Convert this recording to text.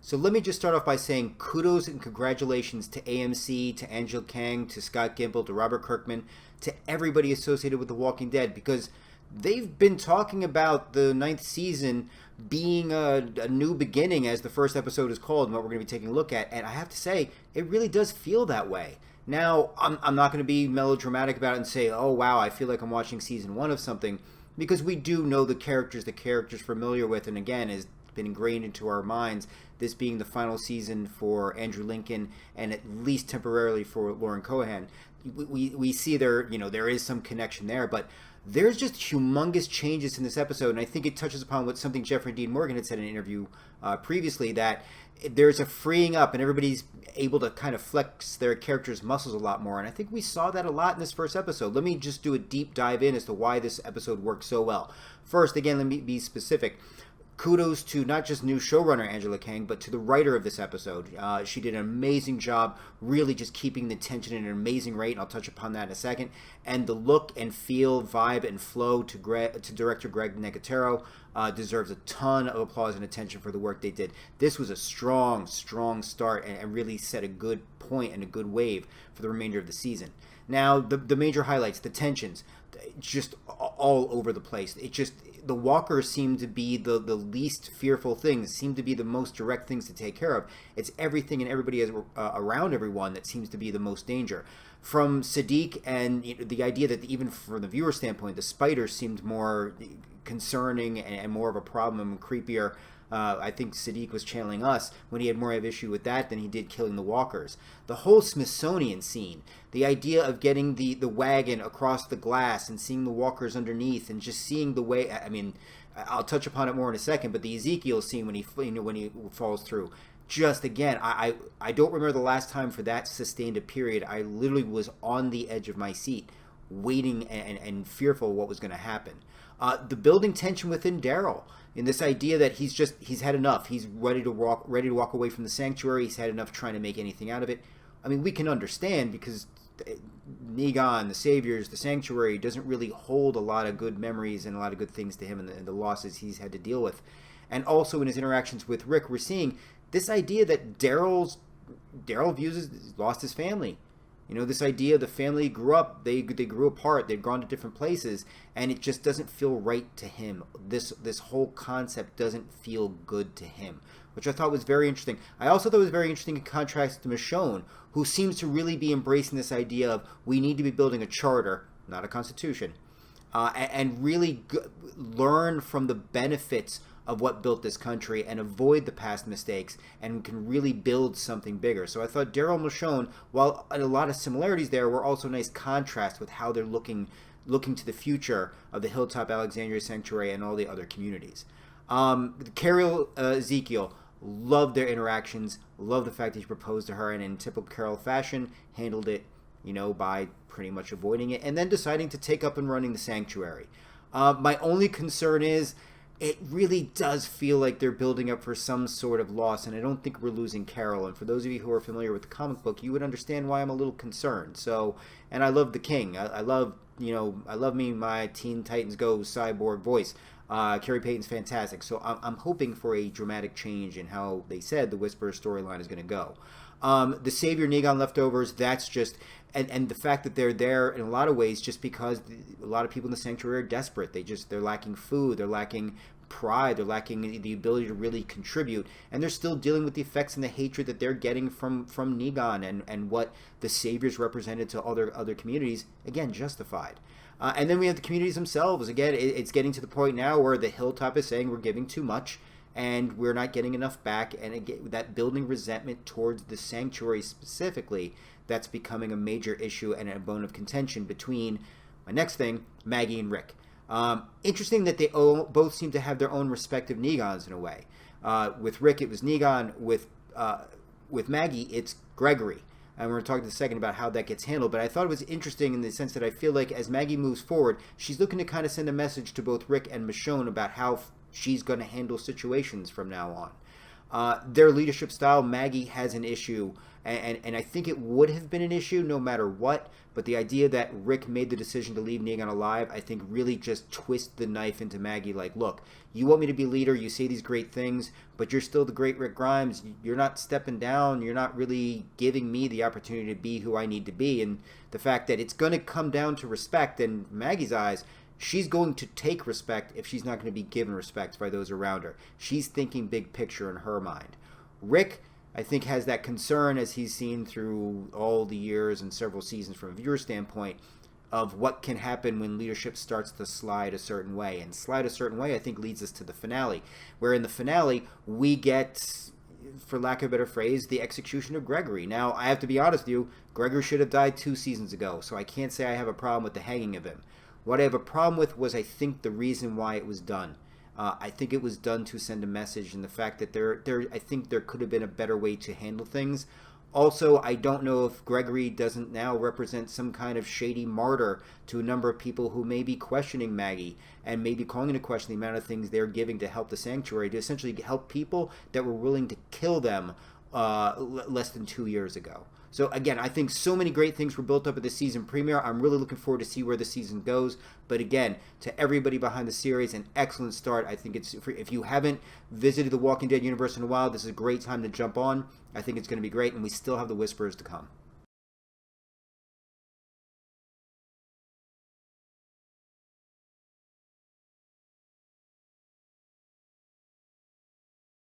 So let me just start off by saying kudos and congratulations to AMC, to Angela Kang, to Scott Gimple, to Robert Kirkman, to everybody associated with The Walking Dead, because they've been talking about the ninth season being a new beginning, as the first episode is called, and what we're going to be taking a look at. And I have to say, it really does feel that way. Now, I'm not going to be melodramatic about it and say, oh, wow, I feel like I'm watching season one of something, because we do know the characters familiar with, and again, has been ingrained into our minds, this being the final season for Andrew Lincoln and at least temporarily for Lauren Cohan. We see there is some connection there, but there's just humongous changes in this episode, and I think it touches upon something Jeffrey Dean Morgan had said in an interview previously, that there's a freeing up and everybody's able to kind of flex their characters' muscles a lot more, and I think we saw that a lot in this first episode. Let me just do a deep dive in as to why this episode worked so well. First, again, let me be specific. Kudos to not just new showrunner Angela Kang, but to the writer of this episode. She did an amazing job, really just keeping the tension at an amazing rate, and I'll touch upon that in a second. And the look and feel, vibe, and flow to director Greg Nicotero deserves a ton of applause and attention for the work they did. This was a strong start and really set a good point and a good wave for the remainder of the season. Now, the major highlights, the tensions, just all over the place. The walkers seem to be the least fearful things, seem to be the most direct things to take care of. It's everything and everybody around everyone that seems to be the most danger. From Sadiq, and the idea that even from the viewer standpoint, the spiders seemed more concerning and more of a problem and creepier. I think Sadiq was channeling us when he had more of an issue with that than he did killing the walkers. The whole Smithsonian scene, the idea of getting the wagon across the glass and seeing the walkers underneath and just seeing the way, I mean, I'll touch upon it more in a second, but the Ezekiel scene when he falls through, just again, I don't remember the last time for that sustained a period. I literally was on the edge of my seat waiting and fearful of what was going to happen. The building tension within Daryl, in this idea that he's had enough. He's ready to walk away from the sanctuary. He's had enough trying to make anything out of it. I mean, we can understand, because Negan, the Saviors, the Sanctuary doesn't really hold a lot of good memories and a lot of good things to him, and the losses he's had to deal with. And also in his interactions with Rick, we're seeing this idea that Daryl views lost his family. This idea the family grew up, they grew apart, they've gone to different places, and it just doesn't feel right to him. This whole concept doesn't feel good to him, which I thought was very interesting. I also thought it was very interesting in contrast to Michonne, who seems to really be embracing this idea of we need to be building a charter, not a constitution, and really learn from the benefits of what built this country and avoid the past mistakes, and we can really build something bigger. So I thought Daryl and Michonne, while a lot of similarities there, were also a nice contrast with how they're looking to the future of the Hilltop Alexandria Sanctuary and all the other communities. Carol, Ezekiel, loved their interactions, loved the fact that he proposed to her, and in typical Carol fashion, handled it, by pretty much avoiding it, and then deciding to take up and running the sanctuary. My only concern is, it really does feel like they're building up for some sort of loss, and I don't think we're losing Carol. And for those of you who are familiar with the comic book, you would understand why I'm a little concerned. So, and I love the King. I love me my Teen Titans Go cyborg voice. Carrie Payton's fantastic. So I'm hoping for a dramatic change in how they said the Whisperers storyline is going to go. The Savior Negan leftovers, that's just, and the fact that they're there in a lot of ways just because a lot of people in the sanctuary are desperate. They're lacking food, they're lacking pride, they're lacking the ability to really contribute, and they're still dealing with the effects and the hatred that they're getting from Negan and what the Saviors represented to other communities, again, justified. And then we have the communities themselves. Again, it's getting to the point now where the Hilltop is saying we're giving too much, and we're not getting enough back, and again, that building resentment towards the sanctuary specifically, that's becoming a major issue and a bone of contention between, my next thing, Maggie and Rick. Interesting that they both seem to have their own respective Negans in a way. With Rick, it was Negan. With Maggie, it's Gregory. And we're going to talk in a second about how that gets handled. But I thought it was interesting in the sense that I feel like as Maggie moves forward, she's looking to kind of send a message to both Rick and Michonne about how she's going to handle situations from now on. Their leadership style, Maggie has an issue, and I think it would have been an issue no matter what, but the idea that Rick made the decision to leave Negan alive, I think really just twist the knife into Maggie, like, look, you want me to be leader, you say these great things, but you're still the great Rick Grimes, you're not stepping down, you're not really giving me the opportunity to be who I need to be, and the fact that it's going to come down to respect in Maggie's eyes, she's going to take respect if she's not going to be given respect by those around her. She's thinking big picture in her mind. Rick, I think, has that concern, as he's seen through all the years and several seasons from a viewer standpoint, of what can happen when leadership starts to slide a certain way. And slide a certain way, I think, leads us to the finale, where in the finale, we get, for lack of a better phrase, the execution of Gregory. Now, I have to be honest with you, Gregory should have died 2 seasons ago, so I can't say I have a problem with the hanging of him. What I have a problem with was, I think, the reason why it was done. I think it was done to send a message, and the fact that I think there could have been a better way to handle things. Also, I don't know if Gregory doesn't now represent some kind of shady martyr to a number of people who may be questioning Maggie and maybe calling into question the amount of things they're giving to help the Sanctuary, to essentially help people that were willing to kill them less than 2 years ago. So again, I think so many great things were built up at the season premiere. I'm really looking forward to see where the season goes. But again, to everybody behind the series, an excellent start. I think it's, if you haven't visited the Walking Dead universe in a while, this is a great time to jump on. I think it's going to be great, and we still have the Whisperers to come.